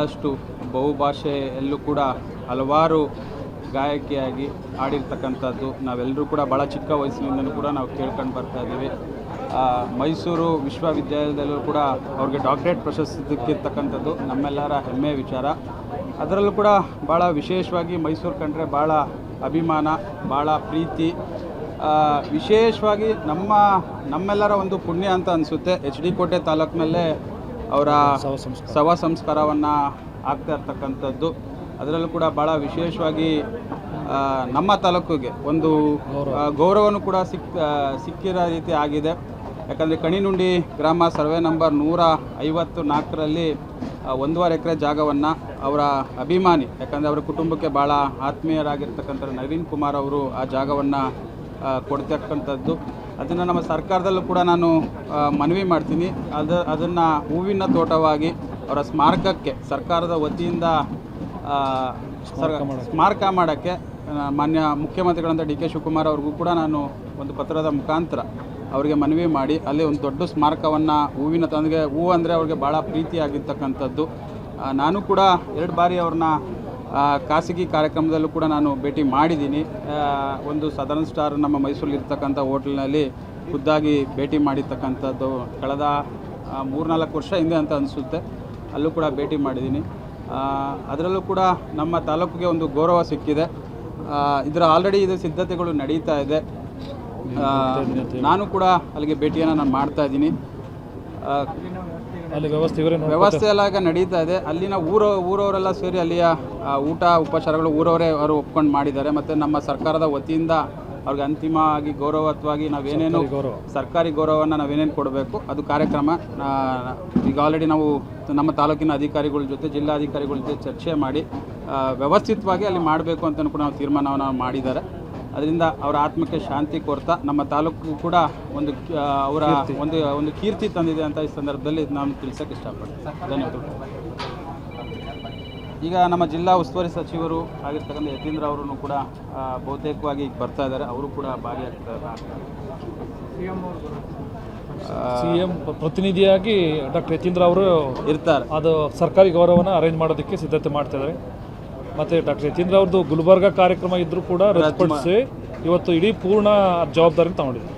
ಅಷ್ಟು ಬಹುಭಾಷೆಯಲ್ಲೂ ಕೂಡ ಹಲವಾರು ಗಾಯಕಿಯಾಗಿ ಆಡಿರ್ತಕ್ಕಂಥದ್ದು ನಾವೆಲ್ಲರೂ ಕೂಡ ಭಾಳ ಚಿಕ್ಕ ವಯಸ್ಸಿನಿಂದಲೂ ಕೂಡ ನಾವು ಕೇಳ್ಕೊಂಡು ಬರ್ತಾ ಇದ್ದೀವಿ. ಮೈಸೂರು ವಿಶ್ವವಿದ್ಯಾಲಯದಲ್ಲೂ ಕೂಡ ಅವ್ರಿಗೆ ಡಾಕ್ಟರೇಟ್ ಪ್ರಶಸ್ತಿ ಸಿಕ್ಕಿರ್ತಕ್ಕಂಥದ್ದು ನಮ್ಮೆಲ್ಲರ ಹೆಮ್ಮೆಯ ವಿಚಾರ. ಅದರಲ್ಲೂ ಕೂಡ ಭಾಳ ವಿಶೇಷವಾಗಿ ಮೈಸೂರು ಕಂಡ್ರೆ ಭಾಳ ಅಭಿಮಾನ, ಭಾಳ ಪ್ರೀತಿ. ವಿಶೇಷವಾಗಿ ನಮ್ಮೆಲ್ಲರ ಒಂದು ಪುಣ್ಯ ಅಂತ ಅನಿಸುತ್ತೆ. HD ಕೋಟೆ ತಾಲೂಕಿನಲ್ಲೇ ಅವರ ಶವ ಸಂಸ್ಕಾರವನ್ನು ಆಗ್ತಾ ಇರ್ತಕ್ಕಂಥದ್ದು. ಅದರಲ್ಲೂ ಕೂಡ ಭಾಳ ವಿಶೇಷವಾಗಿ ನಮ್ಮ ತಾಲೂಕಿಗೆ ಒಂದು ಗೌರವನೂ ಕೂಡ ಸಿಕ್ಕಿರೋ ರೀತಿ ಆಗಿದೆ. ಯಾಕಂದರೆ ಕಣಿನುಂಡಿ ಗ್ರಾಮ ಸರ್ವೆ ನಂಬರ್ 154ರಲ್ಲಿ 1.5 ಎಕರೆ ಜಾಗವನ್ನು ಅವರ ಅಭಿಮಾನಿ, ಯಾಕಂದರೆ ಅವರ ಕುಟುಂಬಕ್ಕೆ ಭಾಳ ಆತ್ಮೀಯರಾಗಿರ್ತಕ್ಕಂಥ ನವೀನ್ ಕುಮಾರ್ ಅವರು ಆ ಜಾಗವನ್ನು ಕೊಡ್ತಕ್ಕಂಥದ್ದು. ಅದನ್ನು ನಮ್ಮ ಸರ್ಕಾರದಲ್ಲೂ ಕೂಡ ನಾನು ಮನವಿ ಮಾಡ್ತೀನಿ. ಅದನ್ನು ಹೂವಿನ ತೋಟವಾಗಿ ಅವರ ಸ್ಮಾರಕಕ್ಕೆ ಸರ್ಕಾರದ ವತಿಯಿಂದ ಸ್ಮಾರಕ ಮಾಡೋಕ್ಕೆ ಮಾನ್ಯ ಮುಖ್ಯಮಂತ್ರಿಗಳಂತ DK ಶಿವಕುಮಾರ್ ಅವ್ರಿಗೂ ಕೂಡ ನಾನು ಒಂದು ಪತ್ರದ ಮುಖಾಂತರ ಅವರಿಗೆ ಮನವಿ ಮಾಡಿ ಅಲ್ಲಿ ಒಂದು ದೊಡ್ಡ ಸ್ಮಾರಕವನ್ನು ಹೂವು ಅಂದರೆ ಅವ್ರಿಗೆ ಭಾಳ ಪ್ರೀತಿಯಾಗಿರ್ತಕ್ಕಂಥದ್ದು. ನಾನು ಕೂಡ 2 ಬಾರಿ ಅವ್ರನ್ನ ಖಾಸಗಿ ಕಾರ್ಯಕ್ರಮದಲ್ಲೂ ಕೂಡ ನಾನು ಭೇಟಿ ಮಾಡಿದ್ದೀನಿ. ಒಂದು ಸದರ್ನ್ ಸ್ಟಾರ್ ನಮ್ಮ ಮೈಸೂರಲ್ಲಿರ್ತಕ್ಕಂಥ ಹೋಟ್ಲ್ನಲ್ಲಿ ಖುದ್ದಾಗಿ ಭೇಟಿ ಮಾಡಿರ್ತಕ್ಕಂಥದ್ದು ಕಳೆದ 3-4 ವರ್ಷ ಹಿಂದೆ ಅಂತ ಅನಿಸುತ್ತೆ. ಅಲ್ಲೂ ಕೂಡ ಭೇಟಿ ಮಾಡಿದ್ದೀನಿ. ಅದರಲ್ಲೂ ಕೂಡ ನಮ್ಮ ತಾಲೂಕಿಗೆ ಒಂದು ಗೌರವ ಸಿಕ್ಕಿದೆ. ಆಲ್ರೆಡಿ ಇದು ಸಿದ್ಧತೆಗಳು ನಡೀತಾ ಇದೆ. ನಾನು ಕೂಡ ಅಲ್ಲಿಗೆ ಭೇಟಿಯನ್ನು ನಾನು ಮಾಡ್ತಾ ಇದ್ದೀನಿ. ಅಲ್ಲಿ ವ್ಯವಸ್ಥೆ ಎಲ್ಲ ಈಗ ನಡೀತಾ ಇದೆ. ಅಲ್ಲಿನ ಊರವರೆಲ್ಲ ಸೇರಿ ಅಲ್ಲಿಯ ಊಟ ಉಪಚಾರಗಳು ಊರವರೇ ಅವರು ಒಪ್ಕೊಂಡು ಮಾಡಿದ್ದಾರೆ. ಮತ್ತು ನಮ್ಮ ಸರ್ಕಾರದ ವತಿಯಿಂದ ಅವ್ರಿಗೆ ಅಂತಿಮವಾಗಿ ಗೌರವತ್ವಾಗಿ ನಾವೇನೇನು ಸರ್ಕಾರಿ ಗೌರವವನ್ನು ನಾವೇನೇನು ಕೊಡಬೇಕು ಅದು ಕಾರ್ಯಕ್ರಮ ಈಗ ಆಲ್ರೆಡಿ ನಾವು ನಮ್ಮ ತಾಲೂಕಿನ ಅಧಿಕಾರಿಗಳ ಜೊತೆ ಜಿಲ್ಲಾಧಿಕಾರಿಗಳ ಜೊತೆ ಚರ್ಚೆ ಮಾಡಿ ವ್ಯವಸ್ಥಿತವಾಗಿ ಅಲ್ಲಿ ಮಾಡಬೇಕು ಅಂತಲೂ ಕೂಡ ನಾವು ತೀರ್ಮಾನವನ್ನು ಮಾಡಿದ್ದಾರೆ. ಅದರಿಂದ ಅವರ ಆತ್ಮಕ್ಕೆ ಶಾಂತಿ ಕೋರ್ತಾ ನಮ್ಮ ತಾಲೂಕು ಕೂಡ ಅವರ ಒಂದು ಕೀರ್ತಿ ತಂದಿದೆ ಅಂತ ಈ ಸಂದರ್ಭದಲ್ಲಿ ನಾನು ತಿಳಿಸೋಕ್ಕೆ ಇಷ್ಟಪಡ್ತೀನಿ. ಧನ್ಯವಾದಗಳು. ಈಗ ನಮ್ಮ ಜಿಲ್ಲಾ ಉಸ್ತುವಾರಿ ಸಚಿವರು ಆಗಿರ್ತಕ್ಕಂಥ ಯತೀಂದ್ರ ಅವರು ಕೂಡ ಬಹುತೇಕವಾಗಿ ಈಗ ಬರ್ತಾ ಇದ್ದಾರೆ. ಅವರು ಕೂಡ ಭಾಗಿಯಾಗ್ತಾರೆ. CM ಪ್ರತಿನಿಧಿಯಾಗಿ ಡಾಕ್ಟರ್ ಯತೀಂದ್ರ ಅವರು ಇರ್ತಾರೆ. ಅದು ಸರ್ಕಾರಿ ಗೌರವನ ಅರೇಂಜ್ ಮಾಡೋದಕ್ಕೆ ಸಿದ್ಧತೆ ಮಾಡ್ತಾ ಇದ್ದಾರೆ. ಮತ್ತು ಡಾಕ್ಟರ್ ಯತೀಂದ್ರ ಅವ್ರದ್ದು ಗುಲ್ಬರ್ಗ ಕಾರ್ಯಕ್ರಮ ಇದ್ದರೂ ಕೂಡ ರದ್ದುಪಡಿಸಿ ಇವತ್ತು ಇಡೀ ಪೂರ್ಣ ಜವಾಬ್ದಾರಿ ತಗೊಂಡಿದ್ದಾರೆ.